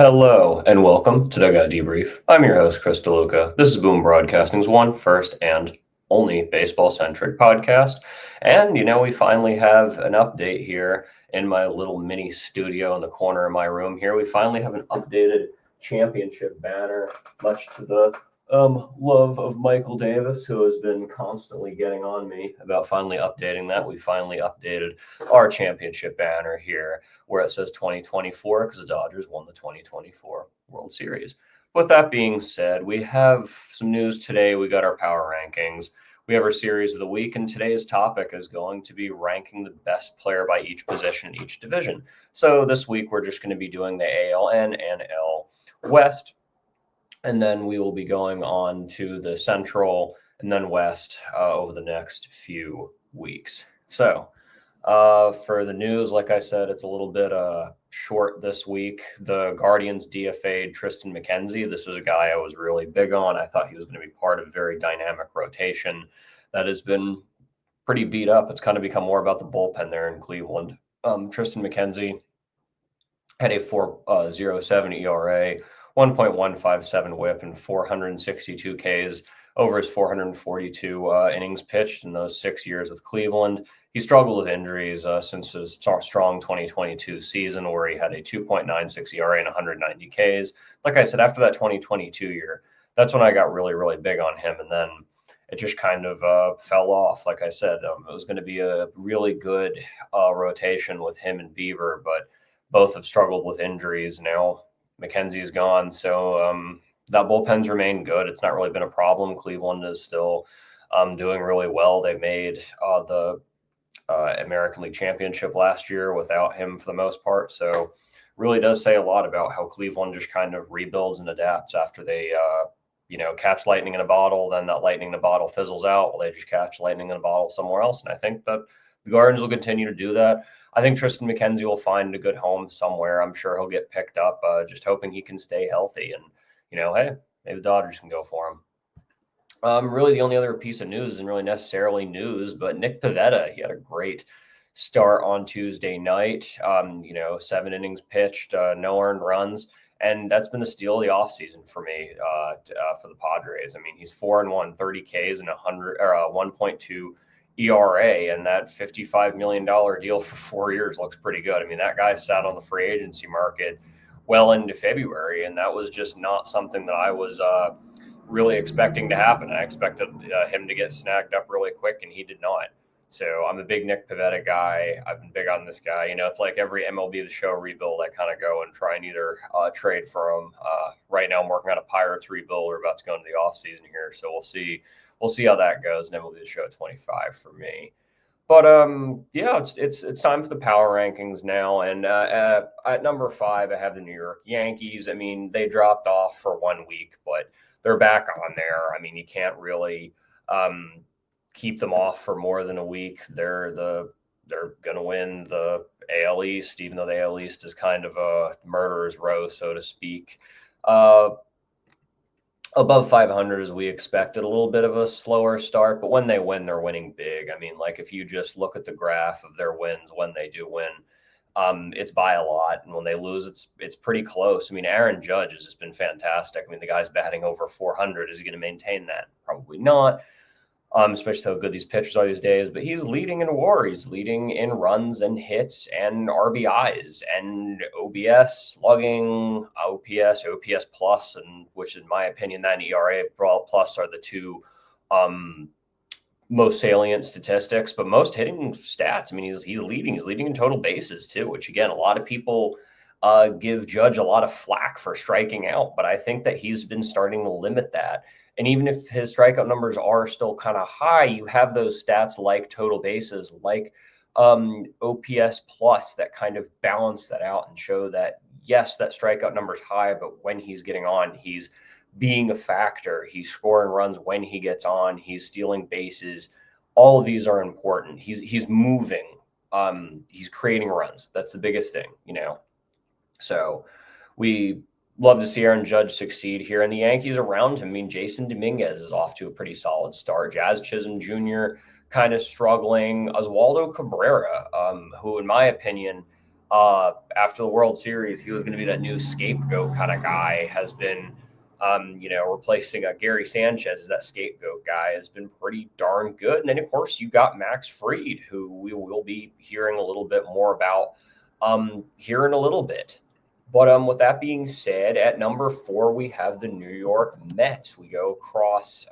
Hello and welcome to Dugout Debrief. I'm your host, Chris DeLuca. This is Boom Broadcasting's one, first, and only baseball-centric podcast. And, we finally have an update here in my little mini studio in the corner of my room here. We finally have an updated championship banner, much to the love of Michael Davis, who has been constantly getting on me about finally updating that. We finally updated our championship banner here where it says 2024 because the Dodgers won the 2024 World Series. With that being said, we have some news today. We got our power rankings. We have our series of the week, and today's topic is going to be ranking the best player by each position in each division. So this week, we're just going to be doing the AL and NL West, and then we will be going on to the Central and then West over the next few weeks. So for the news, like I said, it's a little bit short this week. The Guardians DFA'd Tristan McKenzie. This was a guy I was really big on. I thought he was going to be part of a very dynamic rotation that has been pretty beat up. It's kind of become more about the bullpen there in Cleveland. Tristan McKenzie had a 4.07 ERA, 1.157 WHIP, and 462 Ks over his 442 innings pitched in those 6 years with Cleveland. He struggled with injuries since his strong 2022 season, where he had a 2.96 ERA and 190 Ks. Like I said, after that 2022 year, that's when I got really, really big on him. And then it just kind of fell off. Like I said, it was going to be a really good rotation with him and Bieber, but both have struggled with injuries. Now McKenzie's gone, so that bullpen's remained good. It's not really been a problem. Cleveland is still doing really well. They made the American League Championship last year without him for the most part. So really does say a lot about how Cleveland just kind of rebuilds and adapts after they, catch lightning in a bottle. Then that lightning in a bottle fizzles out. Well, they just catch lightning in a bottle somewhere else. And I think that the Guardians will continue to do that. I think Tristan McKenzie will find a good home somewhere. I'm sure he'll get picked up, just hoping he can stay healthy. And, hey, maybe the Dodgers can go for him. Really, the only other piece of news isn't really necessarily news, but Nick Pivetta, he had a great start on Tuesday night. 7 innings pitched, no earned runs, and that's been the steal of the offseason for me for the Padres. I mean, he's 4-1, 30 Ks and 1.2 ERA, and that $55 million deal for 4 years looks pretty good. I mean, that guy sat on the free agency market well into February, and that was just not something that I was really expecting to happen. I expected him to get snagged up really quick, and he did not. So I'm a big Nick Pivetta guy. I've been big on this guy. It's like every MLB The Show rebuild, I kind of go and try and either trade for him. Right now, I'm working on a Pirates rebuild. We're about to go into the offseason here, so we'll see. We'll see how that goes. And MLB The Show 25 for me. But it's time for the power rankings now. And at number 5, I have the New York Yankees. I mean, they dropped off for 1 week, but they're back on there. I mean, you can't really keep them off for more than a week. They're going to win the AL East, even though the AL East is kind of a murderer's row, so to speak. Above 500 as we expected, a little bit of a slower start, but when they win, they're winning big. I mean, like if you just look at the graph of their wins when they do win, it's by a lot. And when they lose, it's pretty close. I mean, Aaron Judge has just been fantastic. I mean, the guy's batting over 400. Is he going to maintain that? Probably not. Especially how good these pitchers are these days. But he's leading in WAR. He's leading in runs and hits and RBIs and OBS, slugging, OPS plus, and which in my opinion, that ERA plus are the two most salient statistics, but most hitting stats. I mean, he's leading. He's leading in total bases too, which again, a lot of people give Judge a lot of flack for striking out, but I think that he's been starting to limit that. And even if his strikeout numbers are still kind of high, you have those stats like total bases, like OPS plus that kind of balance that out and show that, yes, that strikeout number is high, but when he's getting on, he's being a factor. He's scoring runs when he gets on. He's stealing bases. All of these are important. He's moving. He's creating runs. That's the biggest thing, So we love to see Aaron Judge succeed here. And the Yankees around him, I mean, Jason Dominguez is off to a pretty solid start. Jazz Chisholm Jr. kind of struggling. Oswaldo Cabrera, who in my opinion after the World Series, he was going to be that new scapegoat kind of guy, has been, replacing Gary Sanchez as that scapegoat guy, has been pretty darn good. And then, of course, you got Max Fried, who we will be hearing a little bit more about here in a little bit. But with that being said, at number 4, we have the New York Mets. We go across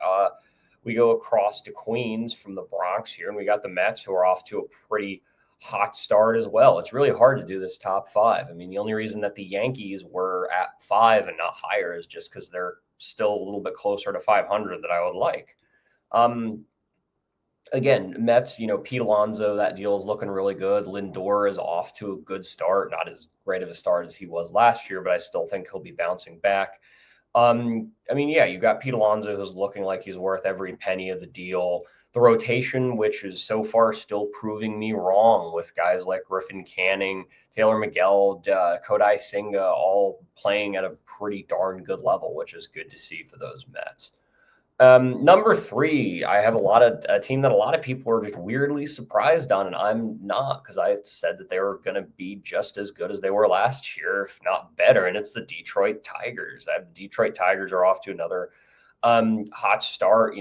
to Queens from the Bronx here, and we got the Mets, who are off to a pretty hot start as well. It's really hard to do this top 5. I mean, the only reason that the Yankees were at 5 and not higher is just because they're still a little bit closer to 500 than I would like. Again, Mets, Pete Alonso, that deal is looking really good. Lindor is off to a good start, not as great of a start as he was last year, but I still think he'll be bouncing back. You got Pete Alonso, who's looking like he's worth every penny of the deal. The rotation, which is so far still proving me wrong, with guys like Griffin Canning, Taylor Miguel, Kodai Senga, all playing at a pretty darn good level, which is good to see for those Mets. Number 3, I have a team that a lot of people are just weirdly surprised on, and I'm not, because I said that they were going to be just as good as they were last year, if not better, and it's the Detroit Tigers. The Detroit Tigers are off to another hot start.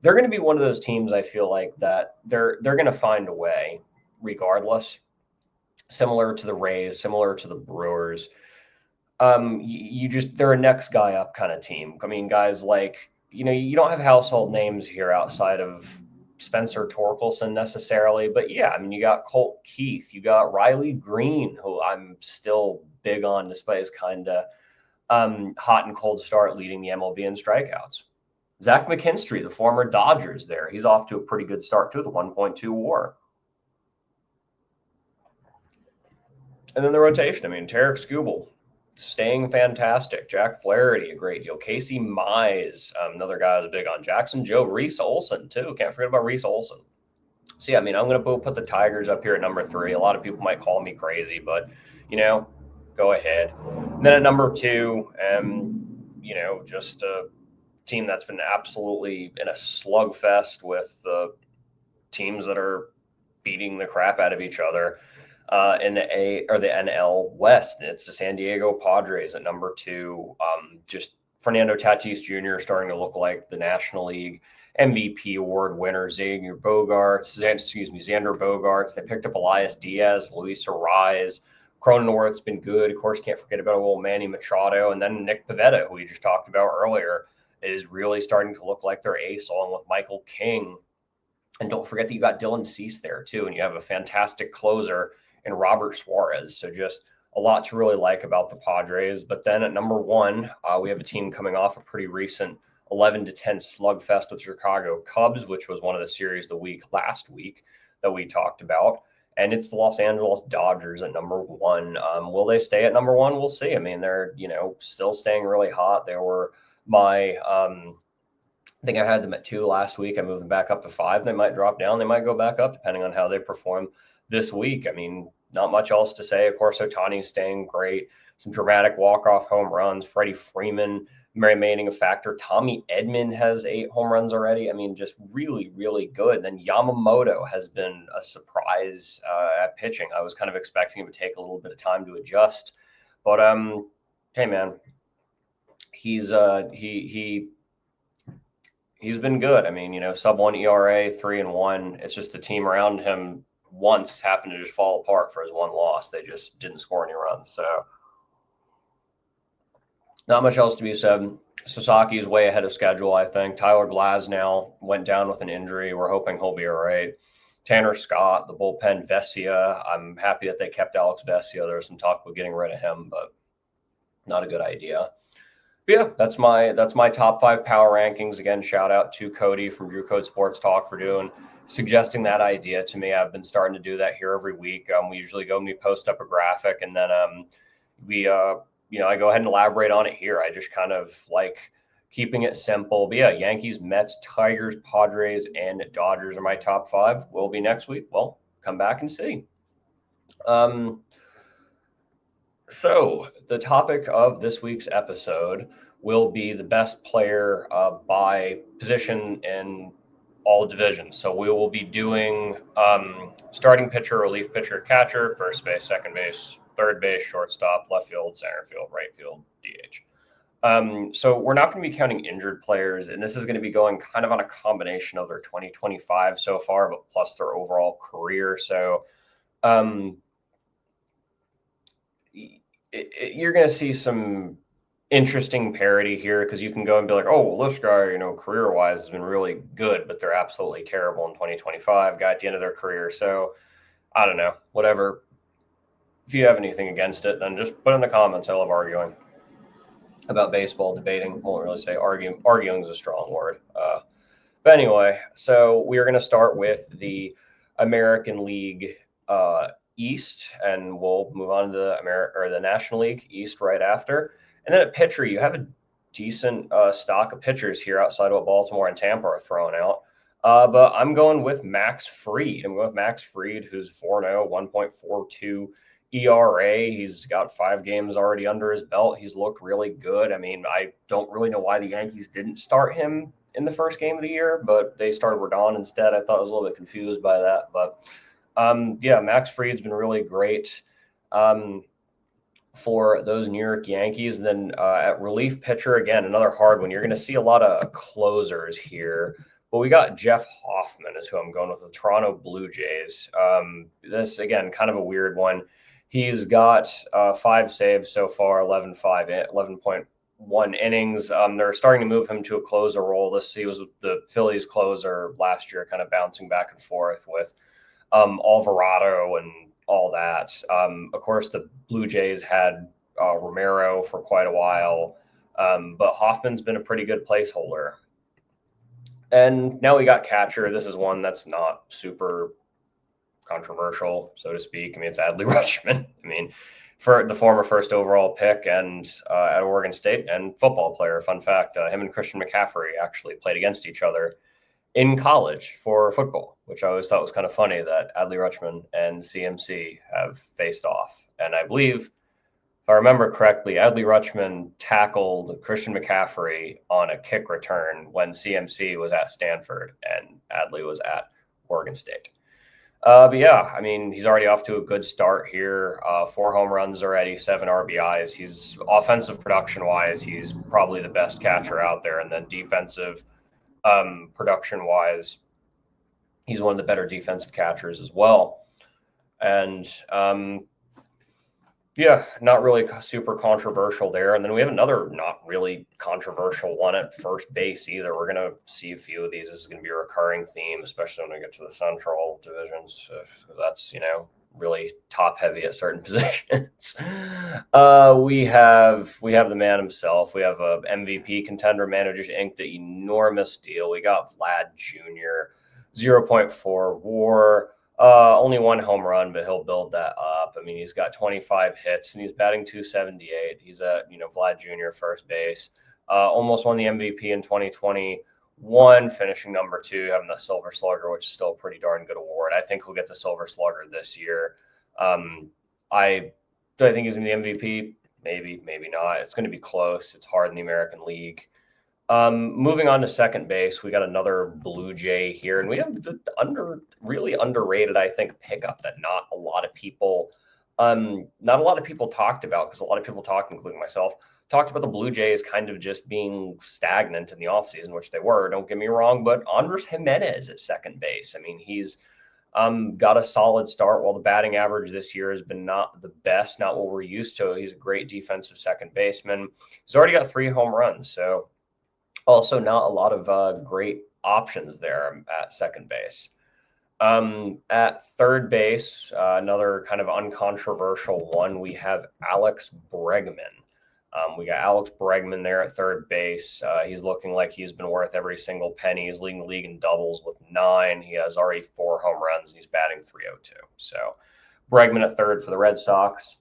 They're going to be one of those teams, I feel like, that they're going to find a way regardless, similar to the Rays, similar to the Brewers. They're a next guy up kind of team. I mean, guys like, you don't have household names here outside of Spencer Torkelson necessarily, but yeah, I mean, you got Colt Keith, you got Riley Green, who I'm still big on despite his kind of hot and cold start leading the MLB in strikeouts. Zach McKinstry, the former Dodgers there, he's off to a pretty good start too, the 1.2 WAR. And then the rotation, I mean, Tarek Skubal, staying fantastic. Jack Flaherty, a great deal. Casey Mize, another guy I was big on. Jackson Joe, Reese Olson, too. Can't forget about Reese Olson. So, yeah, I mean, I'm going to put the Tigers up here at number 3. A lot of people might call me crazy, but, go ahead. And then at number 2, just a team that's been absolutely in a slugfest with the teams that are beating the crap out of each other. In the NL West. It's the San Diego Padres at number 2. Just Fernando Tatis Jr. starting to look like the National League MVP award winner. Xander Bogaerts. They picked up Elias Diaz, Luis Arraez. Cronenworth's been good. Of course, can't forget about old Manny Machado. And then Nick Pivetta, who we just talked about earlier, is really starting to look like their ace, along with Michael King. And don't forget that you got Dylan Cease there, too. And you have a fantastic closer and Robert Suarez. So just a lot to really like about the Padres. But then at number 1, we have a team coming off a pretty recent 11-10 slugfest with Chicago Cubs, which was one of the series last week that we talked about. And it's the Los Angeles Dodgers at number 1. Will they stay at number 1? We'll see. I mean, they're, still staying really hot. They were my, I think I had them at 2 last week. I moved them back up to 5. They might drop down. They might go back up depending on how they perform this week. I mean, not much else to say. Of course, Ohtani's staying great. Some dramatic walk-off home runs. Freddie Freeman remaining a factor. Tommy Edman has 8 home runs already. I mean, just really, really good. And then Yamamoto has been a surprise at pitching. I was kind of expecting him to take a little bit of time to adjust. But, hey, man, he's been good. I mean, sub-1 ERA, 3-1. It's just the team around him once happened to just fall apart for his one loss. They just didn't score any runs. So not much else to be said. Sasaki is way ahead of schedule, I think. Tyler Glasnow went down with an injury. We're hoping he'll be all right. Tanner Scott, the bullpen, Vesia. I'm happy that they kept Alex Vesia. There was some talk about getting rid of him, but not a good idea. But yeah, that's my top 5 power rankings. Again, shout out to Cody from Drew Code Sports Talk for suggesting that idea to me. I've been starting to do that here every week. We usually we post up a graphic, and then I go ahead and elaborate on it here. I just kind of like keeping it simple. But yeah, Yankees, Mets, Tigers, Padres, and Dodgers are my top 5. Will be next week. Well, come back and see. So the topic of this week's episode will be the best player by position in all divisions. So we will be doing starting pitcher, relief pitcher, catcher, first base, second base, third base, shortstop, left field, center field, right field, DH. So we're not going to be counting injured players, and this is going to be going kind of on a combination of their 2025 so far, but plus their overall career. So you're going to see some interesting parity here because you can go and be like, oh, well, this guy, career-wise has been really good, but they're absolutely terrible in 2025, got at the end of their career. So I don't know, whatever. If you have anything against it, then just put in the comments. I love arguing about baseball, debating. Won't really say arguing. Arguing is a strong word. But anyway, so we are going to start with the American League East, and we'll move on to the National League East right after. And then at pitcher, you have a decent stock of pitchers here outside of what Baltimore and Tampa are throwing out. But I'm going with Max Fried. I'm going with Max Fried, who's 4-0, 1.42 ERA. He's got 5 games already under his belt. He's looked really good. I mean, I don't really know why the Yankees didn't start him in the first game of the year, but they started Rodon instead. I thought I was a little bit confused by that. But Max Fried's been really great for those New York Yankees. And then at relief pitcher, again, another hard one. You're going to see a lot of closers here. But we got Jeff Hoffman is who I'm going with, the Toronto Blue Jays. This, again, kind of a weird one. He's got 5 saves so far, 11.1 innings. They're starting to move him to a closer role. He was the Phillies closer last year, kind of bouncing back and forth with Alvarado and all that. Of course, the Blue Jays had Romero for quite a while, but Hoffman's been a pretty good placeholder. And now we got catcher. This is one that's not super controversial, so to speak. I mean, it's Adley Rutschman. I mean, for the former first overall pick and at Oregon State and football player. Fun fact, him and Christian McCaffrey actually played against each other in college for football, which I always thought was kind of funny that Adley Rutschman and CMC have faced off. And I believe, if I remember correctly, Adley Rutschman tackled Christian McCaffrey on a kick return when CMC was at Stanford and Adley was at Oregon State. But yeah, I mean, he's already off to a good start here. 4 home runs already, 7 RBIs. He's offensive production wise, he's probably the best catcher out there. And then defensive production wise, he's one of the better defensive catchers as well. And not really super controversial there. And then we have another not really controversial one at first base either. We're going to see a few of these. This is going to be a recurring theme, especially when we get to the Central divisions. That's, really top heavy at certain positions. We have the man himself. We have a MVP contender, managers inked an enormous deal. We got Vlad Jr., 0.4 WAR. Only 1 home run, but he'll build that up. I mean, he's got 25 hits and he's batting .278. He's at, Vlad Jr. first base. Almost won the MVP in 2021, finishing number 2, having the Silver Slugger, which is still a pretty darn good award. I think he'll get the Silver Slugger this year. Do I think he's going to be MVP? Maybe, maybe not. It's going to be close. It's hard in the American League. Moving on to second base, we got another Blue Jay here, and we have the really underrated, I think, pickup that not a lot of people talked about, because a lot of people talked, including myself, talked about the Blue Jays kind of just being stagnant in the offseason, which they were, don't get me wrong, but Andres Jimenez at second base. I mean, he's got a solid start, while the batting average this year has been not the best, not what we're used to. He's a great defensive second baseman. He's already got 3 home runs, so also not a lot of great options there at second base. At third base, another kind of uncontroversial one, we have Alex Bregman. We got Alex Bregman there at third base. He's looking like he's been worth every single penny. He's leading the league in doubles with 9. He has already 4 home runs, and he's batting .302. So Bregman at third for the Red Sox.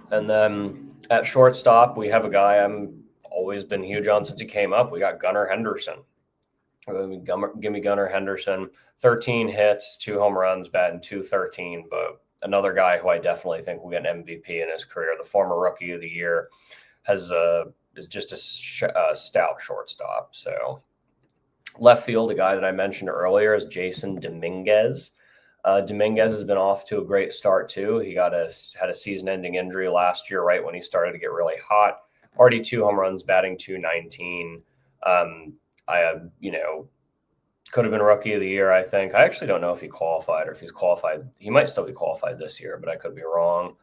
And then at shortstop, we have a guy I'm always been huge on since he came up. We got Gunnar Henderson. Give me Gunnar Henderson. 13 hits, 2 home runs, batting .213. But another guy who I definitely think will get an MVP in his career. The former Rookie of the Year has is just a stout shortstop. So left field, a guy that I mentioned earlier is Jason Dominguez. Dominguez has been off to a great start too. He had a season-ending injury last year, right when he started to get really hot. Already 2 home runs, batting .219. Could have been rookie of the year, I think. I actually don't know if he qualified or if he's qualified. He might still be qualified this year, but I could be wrong.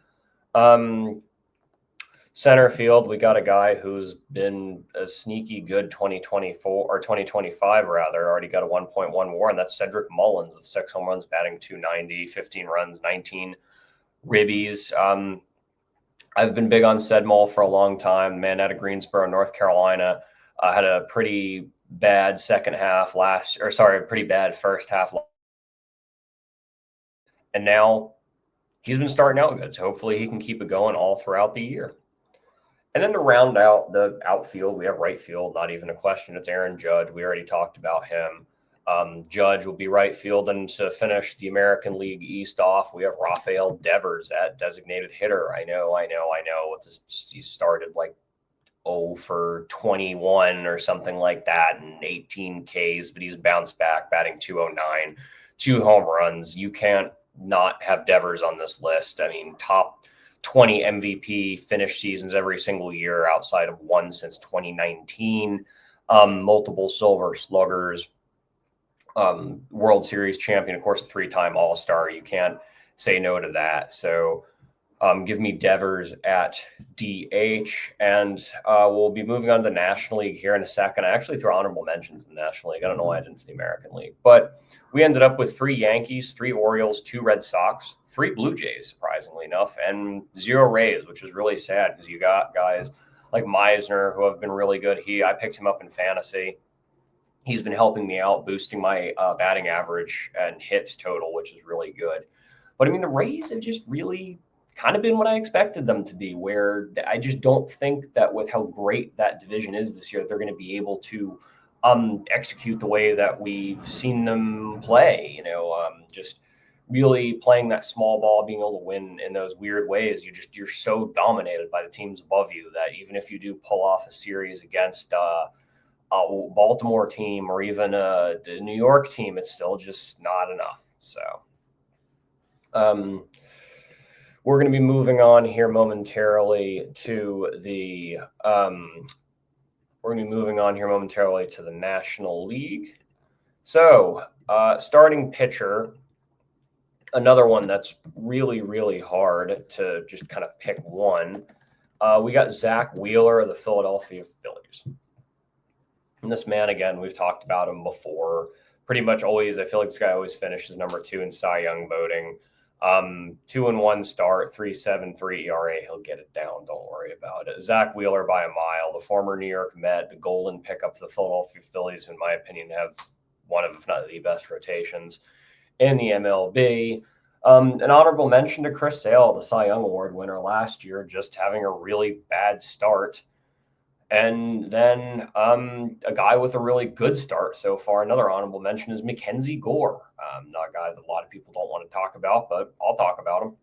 Center field, we got a guy who's been a sneaky good 2024 or 2025 rather, already got a 1.1 WAR, and that's Cedric Mullins with 6 home runs, batting .290, 15 runs, 19 ribbies. I've been big on Cedmull for a long time. Man out of Greensboro, North Carolina, had a pretty bad pretty bad first half, and now he's been starting out good. So hopefully he can keep it going all throughout the year. And then to round out the outfield, we have right field, not even a question. It's Aaron Judge. We already talked about him. Judge will be right field, and to finish the American League East off, we have Rafael Devers at designated hitter. I know. He started like 0 for 21 or something like that, and 18 Ks, but he's bounced back, batting .209, 2 home runs. You can't not have Devers on this list. I mean, top 20 MVP finished seasons every single year outside of one since 2019. Multiple Silver Sluggers, World Series champion, of course, a 3-time All-Star. You can't say no to that. So give me Devers at DH, and we'll be moving on to the National League here in a second. I actually threw honorable mentions in the National League. I don't know why I didn't for the American League, but we ended up with 3 Yankees, 3 Orioles, 2 Red Sox, 3 Blue Jays, surprisingly enough, and 0 Rays, which is really sad because you got guys like Meisner who have been really good. I picked him up in fantasy. He's been helping me out, boosting my batting average and hits total, which is really good. But I mean, the Rays have just really kind of been what I expected them to be, where I just don't think that with how great that division is this year, they're going to be able to execute the way that we've seen them play, just really playing that small ball, being able to win in those weird ways. You're so dominated by the teams above you that even if you do pull off a series against a Baltimore team or even a New York team, it's still just not enough. So, we're going to be moving on here momentarily to the National League. So, starting pitcher, another one that's really, really hard to just kind of pick one. We got Zach Wheeler of the Philadelphia Phillies. And this man, again, we've talked about him before. Pretty much always, I feel like this guy always finishes number 2 in Cy Young voting. 2-1 start, 3.73 ERA. He'll get it down. Don't worry about it. Zach Wheeler by a mile, the former New York Met, the golden pickup for the Philadelphia Phillies, who in my opinion have one of, if not the best rotations in the MLB. An honorable mention to Chris Sale, the Cy Young Award winner last year, just having a really bad start. And then a guy with a really good start so far. Another honorable mention is Mackenzie Gore. Not a guy that a lot of people don't want to talk about, but I'll talk about him.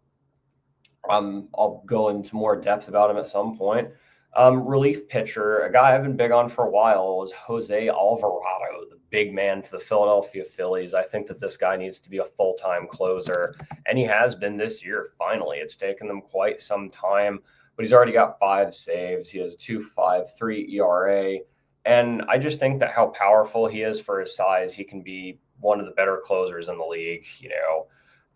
I'll go into more depth about him at some point. Relief pitcher, a guy I've been big on for a while, was Jose Alvarado, the big man for the Philadelphia Phillies. I think that this guy needs to be a full-time closer, and he has been this year, finally. It's taken them quite some time, but he's already got 5 saves. He has 2.53 ERA. And I just think that how powerful he is for his size, he can be one of the better closers in the league.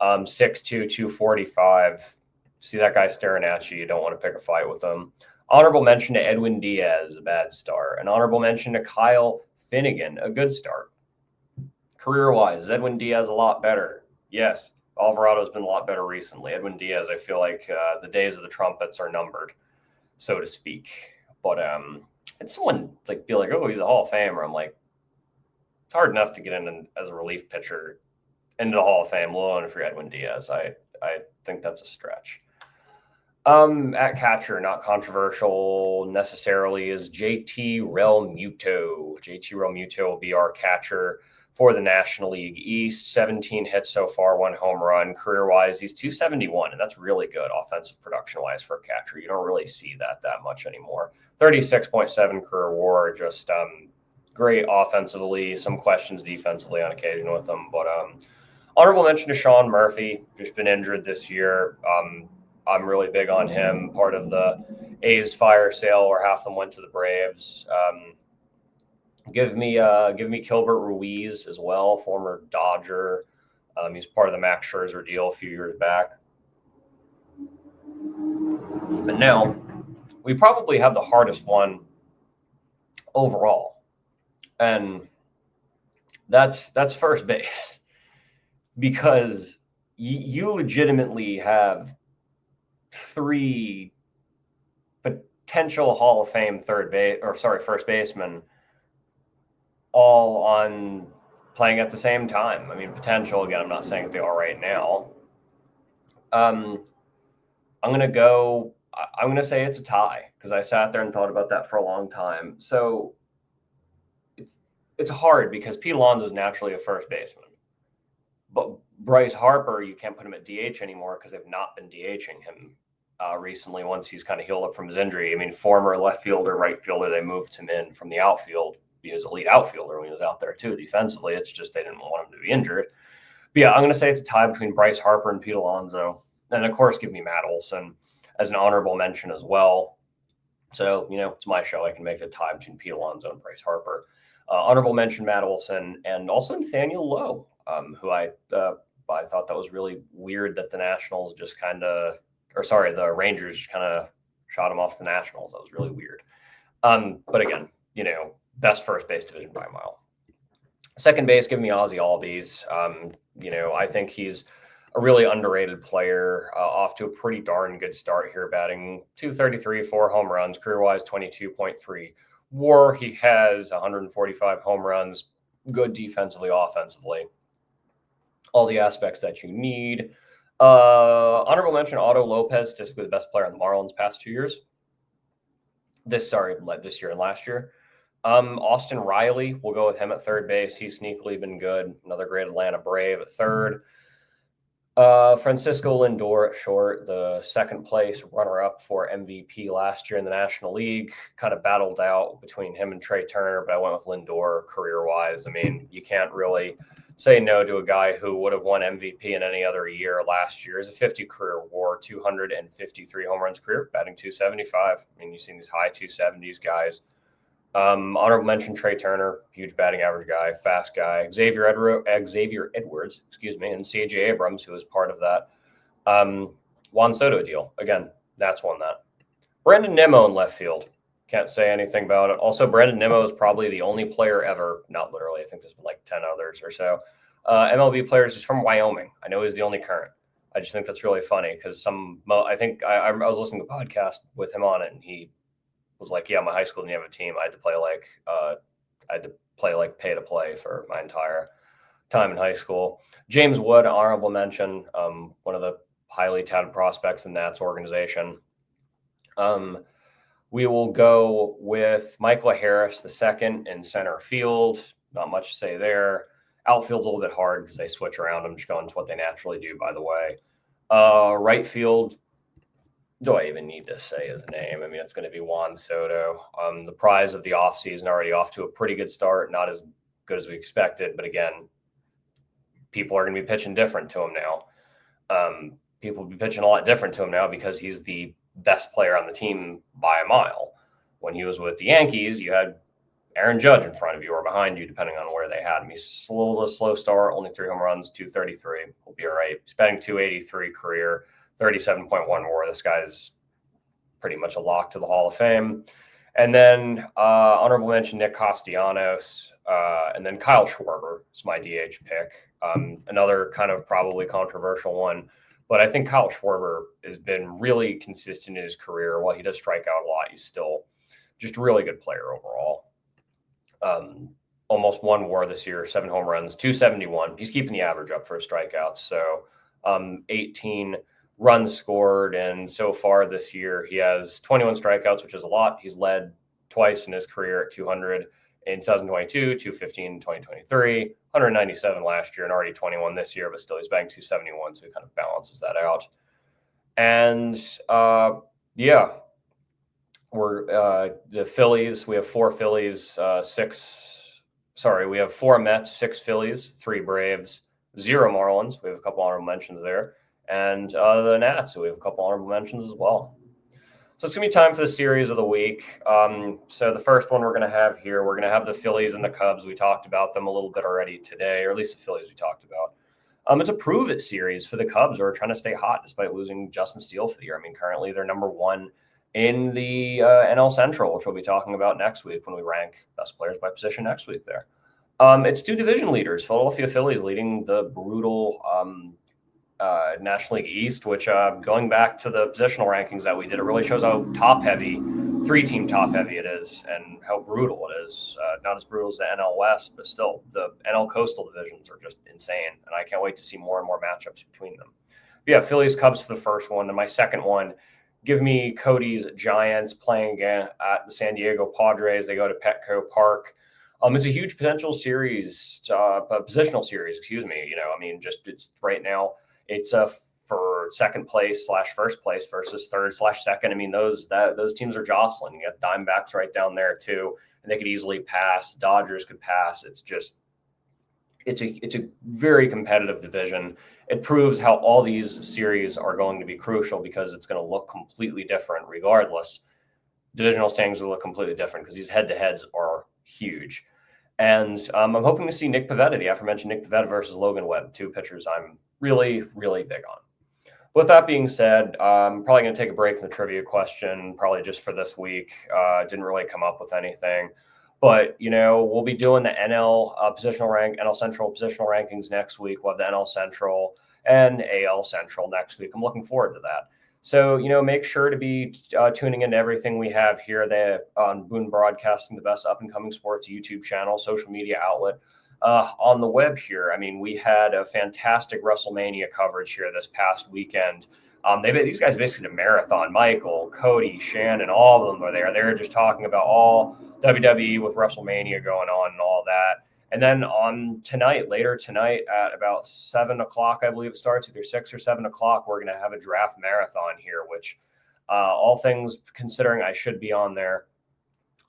6'2", 245. See that guy staring at you, you don't want to pick a fight with him. Honorable mention to Edwin Diaz, a bad start. An honorable mention to Kyle Finnegan, a good start. Career-wise, is Edwin Diaz a lot better? Yes. Alvarado's been a lot better recently. Edwin Diaz, I feel like the days of the trumpets are numbered, so to speak. But and someone be like, oh, he's a Hall of Famer. I'm like, it's hard enough to get in as a relief pitcher into the Hall of Fame, let alone if you're Edwin Diaz. I think that's a stretch. At catcher, not controversial necessarily, is JT Realmuto. JT Realmuto will be our catcher for the National League East. 17 hits so far, 1 home run. Career-wise, he's 271, and that's really good offensive production-wise for a catcher. You don't really see that much anymore. 36.7 career WAR, just great offensively. Some questions defensively on occasion with him, but honorable mention to Sean Murphy, just been injured this year. I'm really big on him. Part of the A's fire sale, where half of them went to the Braves. Give me Gilbert Ruiz as well, former Dodger. He's part of the Max Scherzer deal a few years back. But now we probably have the hardest one overall, and that's first base, because you legitimately have 3 potential Hall of Fame first basemen all on playing at the same time. I mean, potential, again, I'm not saying they are right now. I'm going to say it's a tie, because I sat there and thought about that for a long time. So it's hard, because Pete Alonso is naturally a first baseman. But Bryce Harper, you can't put him at DH anymore, because they've not been DHing him recently once he's kind of healed up from his injury. I mean, former left fielder, right fielder, they moved him in from the outfield. He was a lead outfielder when he was out there too defensively. It's just they didn't want him to be injured. But yeah, I'm going to say it's a tie between Bryce Harper and Pete Alonso. And of course, give me Matt Olson as an honorable mention as well. So, it's my show. I can make a tie between Pete Alonso and Bryce Harper. Honorable mention, Matt Olson, and also Nathaniel Lowe, who I thought that was really weird that the the Rangers just kind of shot him off the Nationals. That was really weird. But again, best first base division by a mile. Second base, give me Ozzie Albies. I think he's a really underrated player, off to a pretty darn good start here, batting .233, 4 home runs, career-wise 22.3 WAR. He has 145 home runs, good defensively, offensively, all the aspects that you need. Honorable mention, Otto Lopez, just the best player on the Marlins past 2 years. This year and last year. Austin Riley, we'll go with him at third base. He's sneakily been good. Another great Atlanta Brave at third. Francisco Lindor at short, the second place runner-up for MVP last year in the National League. Kind of battled out between him and Trey Turner, but I went with Lindor career-wise. I mean, you can't really say no to a guy who would have won MVP in any other year last year. He's a 50 career WAR, 253 home runs career, batting .275. I mean, you've seen these high 270s guys. Honorable mention, Trey Turner, huge batting average guy, fast guy. Xavier Edwards, and C.J. Abrams, who was part of that Juan Soto deal. Again, that's one that. Brandon Nimmo in left field. Can't say anything about it. Also, Brandon Nimmo is probably the only player ever, not literally, I think there's been like 10 others or so, MLB players. He's from Wyoming. I know he's the only current. I just think that's really funny, because I think I was listening to a podcast with him on it, and he was like, yeah, my high school didn't have a team. I had to play like pay to play for my entire time in high school. James Wood, honorable mention, one of the highly touted prospects in Nats organization. We will go with Michael Harris, the second, in center field. Not much to say there. Outfield's a little bit hard because they switch around. I'm just going to what they naturally do, by the way. Right field, do I even need to say his name? I mean, it's going to be Juan Soto. The prize of the offseason, already off to a pretty good start. Not as good as we expected, but again, people are going to be pitching different to him now. People will be pitching a lot different to him now, because he's the best player on the team by a mile. When he was with the Yankees, you had Aaron Judge in front of you or behind you, depending on where they had him. He's slow start, only 3 home runs, 233. He'll be all right. He's batting .283 career, 37.1 WAR. This guy's pretty much a lock to the Hall of Fame. And then honorable mention, Nick Castellanos, and then Kyle Schwarber is my DH pick. Another kind of probably controversial one, but I think Kyle Schwarber has been really consistent in his career. While he does strike out a lot, he's still just a really good player overall. Almost 1 WAR this year, 7 home runs, 271. He's keeping the average up for strikeouts. So 18 runs scored, and so far this year he has 21 strikeouts, which is a lot. He's led twice in his career at 200 in 2022, 215 in 2023, 197 last year and already 21 this year, but still he's batting 271, so he kind of balances that out. And yeah, we're the Phillies. We have 4 Phillies, we have 4 Mets, 6 Phillies, 3 Braves, 0 Marlins. We have a couple honorable mentions there, and the Nats. So we have a couple honorable mentions as well. So it's going to be time for the series of the week. So the first one we're going to have here, we're going to have the Phillies and the Cubs. We talked about them a little bit already today, or at least the Phillies we talked about. It's a prove-it series for the Cubs, who are trying to stay hot despite losing Justin Steele for the year. I mean, currently they're number 1 in the NL Central, which we'll be talking about next week when we rank best players by position next week there. It's 2 division leaders, Philadelphia Phillies leading the brutal National League East, which going back to the positional rankings that we did, it really shows how top-heavy, 3-team top-heavy it is and how brutal it is. Not as brutal as the NL West, but still, the NL Coastal divisions are just insane, and I can't wait to see more and more matchups between them. But yeah, Phillies, Cubs for the first one, and my second one, give me Cody's Giants playing at the San Diego Padres. They go to Petco Park. It's a huge potential series, positional series, excuse me. It's right now, it's for second place / first place versus third / second. I mean, those teams are jostling. You got Diamondbacks right down there too, and they could easily pass. Dodgers could pass. It's a very competitive division. It proves how all these series are going to be crucial because it's going to look completely different regardless. Divisional standings will look completely different because these head-to-heads are huge. And I'm hoping to see Nick Pivetta, the aforementioned Nick Pivetta versus Logan Webb, 2 pitchers I'm really, really big on. With that being said, I'm probably going to take a break from the trivia question, probably just for this week. Didn't really come up with anything. But, we'll be doing the NL NL Central positional rankings next week. We'll have the NL Central and AL Central next week. I'm looking forward to that. So, make sure to be tuning into everything we have here on Boone Broadcasting, the best up-and-coming sports YouTube channel, social media outlet on the web here. I mean, we had a fantastic WrestleMania coverage here this past weekend. These guys basically did a marathon. Michael, Cody, Shannon, all of them were there. They were just talking about all WWE with WrestleMania going on and all that. And then later tonight at about 7 o'clock, I believe it starts, either 6 or 7 o'clock, we're going to have a draft marathon here, which all things considering, I should be on there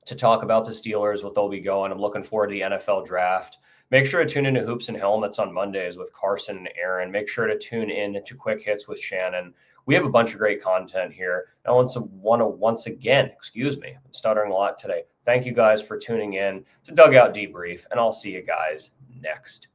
to talk about the Steelers, what they'll be going. I'm looking forward to the NFL draft. Make sure to tune into Hoops and Helmets on Mondays with Carson and Aaron. Make sure to tune in to Quick Hits with Shannon. We have a bunch of great content here. I want to once again, I'm stuttering a lot today. Thank you guys for tuning in to Dugout Debrief, and I'll see you guys next